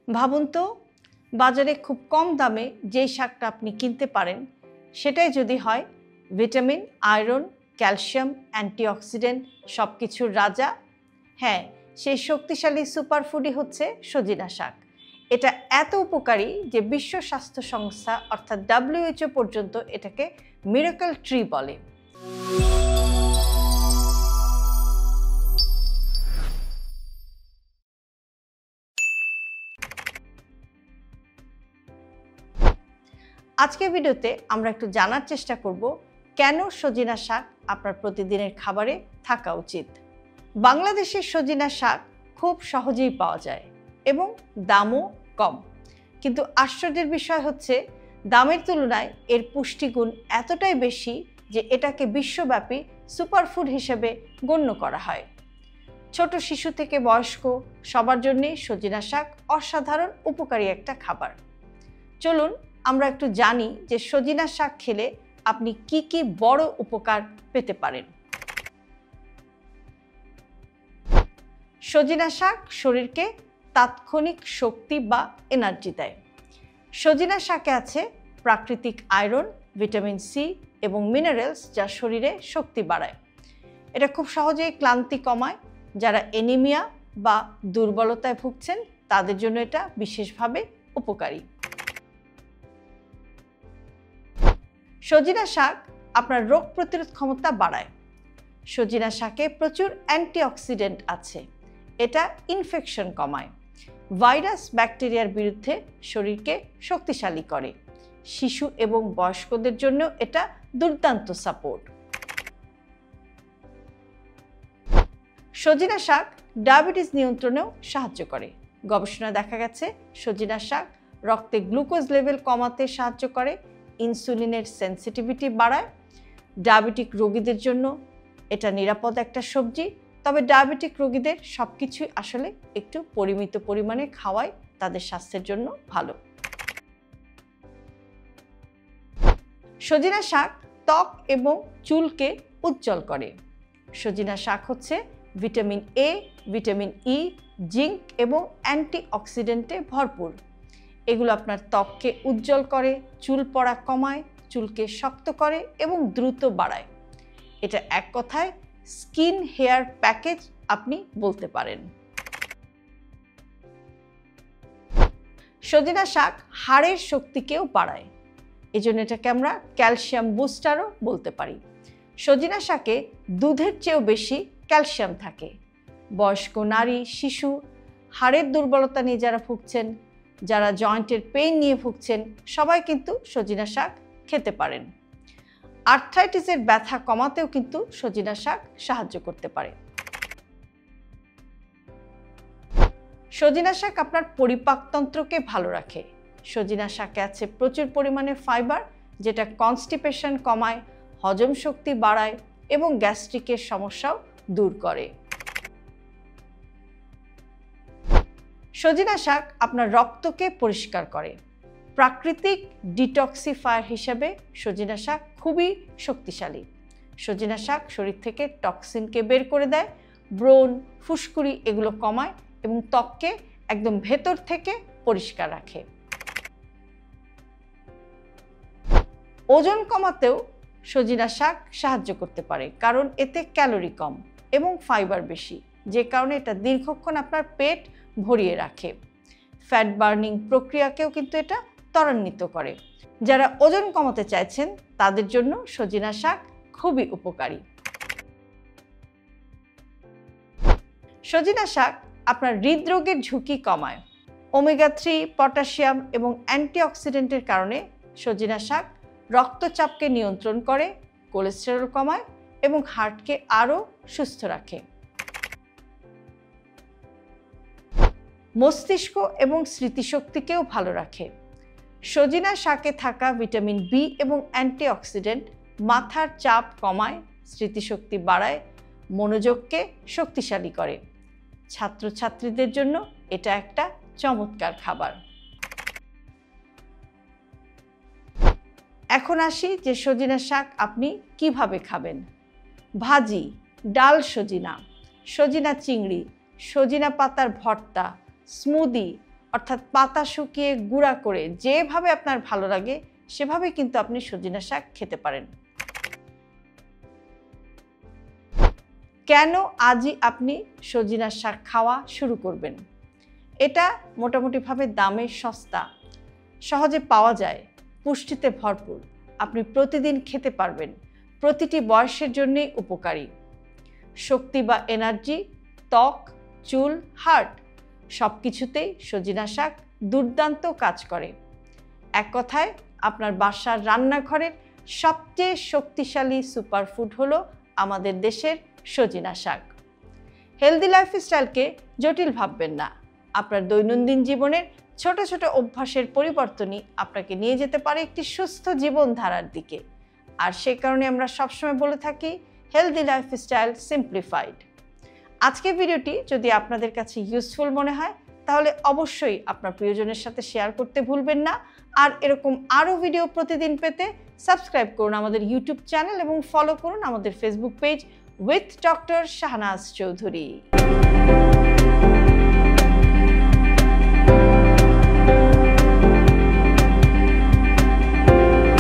ভাবুন তো, বাজারে খুব কম দামে যেই শাকটা আপনি কিনতে পারেন সেটাই যদি হয় ভিটামিন, আয়রন, ক্যালসিয়াম, অ্যান্টিঅক্সিডেন্ট সব কিছুর রাজা। হ্যাঁ, সেই শক্তিশালী সুপারফুডই হচ্ছে সজিনা শাক। এটা এত উপকারী যে বিশ্ব স্বাস্থ্য সংস্থা অর্থাৎ WHO পর্যন্ত এটাকে মিরাকল ট্রি বলে। আজকের ভিডিওতে আমরা একটু জানার চেষ্টা করব কেন সজিনা শাক আপনার প্রতিদিনের খাবারে থাকা উচিত। বাংলাদেশের সজিনা শাক খুব সহজেই পাওয়া যায় এবং দামও কম, কিন্তু আশ্চর্যের বিষয় হচ্ছে দামের তুলনায় এর পুষ্টিগুণ এতটাই বেশি যে এটাকে বিশ্বব্যাপী সুপারফুড হিসেবে গণ্য করা হয়। ছোট শিশু থেকে বয়স্ক সবার জন্যই সজিনা শাক অসাধারণ উপকারী একটা খাবার। চলুন আমরা একটু জানি যে সজিনা শাক খেলে আপনি কি কি বড় উপকার পেতে পারেন। সজিনা শাক শরীরকে তাৎক্ষণিক শক্তি বা এনার্জি দেয়। সজিনা শাকে আছে প্রাকৃতিক আয়রন, ভিটামিন সি এবং মিনারেলস যা শরীরে শক্তি বাড়ায়। এটা খুব সহজেই ক্লান্তি কমায়। যারা অ্যানিমিয়া বা দুর্বলতায় ভুগছেন তাদের জন্য এটা বিশেষভাবে উপকারী। সজিনা শাক আপনার রোগ প্রতিরোধ ক্ষমতা বাড়ায়। সজিনা শাকে প্রচুর অ্যান্টিঅক্সিডেন্ট আছে। এটা ইনফেকশন কমায়, ভাইরাস, ব্যাকটেরিয়ার বিরুদ্ধে শরীরকে শক্তিশালী করে। শিশু এবং বয়স্কদের জন্য এটা দুর্দান্ত সাপোর্ট। সজিনা শাক ডায়াবেটিস নিয়ন্ত্রণেও সাহায্য করে। গবেষণায় দেখা গেছে সজিনা শাক রক্তে গ্লুকোজ লেভেল কমাতে সাহায্য করে, ইনসুলিনের সেন্সিটিভিটি বাড়ায়। ডায়াবেটিক রোগীদের জন্য এটা নিরাপদ একটা সবজি, তবে ডায়াবেটিক রোগীদের সব কিছুই আসলে একটু পরিমিত পরিমাণে খাওয়াই তাদের স্বাস্থ্যের জন্য ভালো। সজিনা শাক ত্বক এবং চুলকে উজ্জ্বল করে। সজিনা শাক হচ্ছে vitamin A, vitamin E, zinc এবং অ্যান্টিঅক্সিডেন্টে ভরপুর। এগুলো আপনার ত্বককে উজ্জ্বল করে, চুল পড়া কমায়, চুলকে শক্ত করে এবং দ্রুত বাড়ায়। এটা এক কথায় স্কিন হেয়ার প্যাকেজ আপনি বলতে পারেন। সজিনা শাক হাড়ের শক্তিকেও বাড়ায়, এজন্য এটাকে আমরা ক্যালসিয়াম বুস্টারও বলতে পারি। সজিনা শাকে দুধের চেয়েও বেশি ক্যালসিয়াম থাকে। বয়স্ক নারী, শিশু, হাড়ের দুর্বলতা নিয়ে যারা ভুগছেন, যারা জয়েন্টের পেইন নিয়ে ভুগছেন, সবাই কিন্তু সজিনা শাক খেতে পারেন। আর্থ্রাইটিসের ব্যথা কমাতেও কিন্তু সজিনা শাক সাহায্য করতে পারে। সজিনা শাক আপনার পরিপাকতন্ত্রকে ভালো রাখে। সজিনা শাকে আছে প্রচুর পরিমাণে ফাইবার, যেটা কনস্টিপেশন কমায়, হজম শক্তি বাড়ায় এবং গ্যাস্ট্রিকের সমস্যাও দূর করে। সজিনা শাক আপনার রক্তকে পরিষ্কার করে। প্রাকৃতিক ডিটক্সিফায়ার হিসেবে সজিনা শাক খুবই শক্তিশালী। সজিনা শাক শরীর থেকে টক্সিনকে বের করে দেয়, ব্রণ, ফুসকুড়ি এগুলো কমায় এবং ত্বককে একদম ভেতর থেকে পরিষ্কার রাখে। ওজন কমাতেও সজিনা শাক সাহায্য করতে পারে, কারণ এতে ক্যালোরি কম এবং ফাইবার বেশি, যে কারণে এটা দীর্ঘক্ষণ আপনার পেট ভরিয়ে রাখে। ফ্যাট বার্নিং প্রক্রিয়াকেও কিন্তু এটা ত্বরান্বিত করে। যারা ওজন কমাতে চাইছেন তাদের জন্য সজিনা শাক খুবই উপকারী। সজিনা শাক আপনার হৃদরোগের ঝুঁকি কমায়। ওমেগা 3, পটাশিয়াম এবং অ্যান্টিঅক্সিডেন্টের কারণে সজিনা শাক রক্তচাপকে নিয়ন্ত্রণ করে, কোলেস্টেরল কমায় এবং হার্টকে আরও সুস্থ রাখে। মস্তিষ্ক এবং স্মৃতিশক্তিকেও ভালো রাখে। সজিনা শাকে থাকা ভিটামিন বি এবং অ্যান্টিঅক্সিডেন্ট মাথার চাপ কমায়, স্মৃতিশক্তি বাড়ায়, মনোযোগকে শক্তিশালী করে। ছাত্রছাত্রীদের জন্য এটা একটা চমৎকার খাবার। এখন আসি যে সজিনা শাক আপনি কিভাবে খাবেন। ভাজি, ডাল সজিনা, সজিনা চিংড়ি, সজিনা পাতার ভর্তা, স্মুদি, অর্থাৎ পাতা শুকিয়ে গুঁড়া করে যেভাবে আপনার ভালো লাগে সেভাবে কিন্তু আপনি সজিনা শাক খেতে পারেন। কেন আজই আপনি সজিনা শাক খাওয়া শুরু করবেন? এটা মোটামুটিভাবে দামে সস্তা, সহজে পাওয়া যায়, পুষ্টিতে ভরপুর, আপনি প্রতিদিন খেতে পারবেন, প্রতিটি বয়সের জন্যই উপকারী। শক্তি বা এনার্জি, ত্বক, চুল, হার্ট সব কিছুতেই সজিনা শাক দুর্দান্ত কাজ করে। এক কথায় আপনার বাসার রান্নাঘরের সবচেয়ে শক্তিশালী সুপারফুড হলো আমাদের দেশের সজিনা শাক। হেলদি লাইফস্টাইলকে জটিল ভাববেন না। আপনার দৈনন্দিন জীবনের ছোট ছোট অভ্যাসের পরিবর্তনই আপনাকে নিয়ে যেতে পারে একটি সুস্থ জীবনধারার দিকে। আর সে কারণে আমরা সবসময় বলে থাকি হেলদি লাইফস্টাইল সিম্পলিফাইড। আজকের ভিডিওটি যদি আপনাদের কাছে ইউজফুল মনে হয় তাহলে অবশ্যই আপনার প্রিয়জনের সাথে শেয়ার করতে ভুলবেন না। আর এরকম আরও ভিডিও প্রতিদিন পেতে সাবস্ক্রাইব করুন আমাদের ইউটিউব চ্যানেল এবং ফলো করুন আমাদের Facebook page with doctor Shahnaz Chowdhury.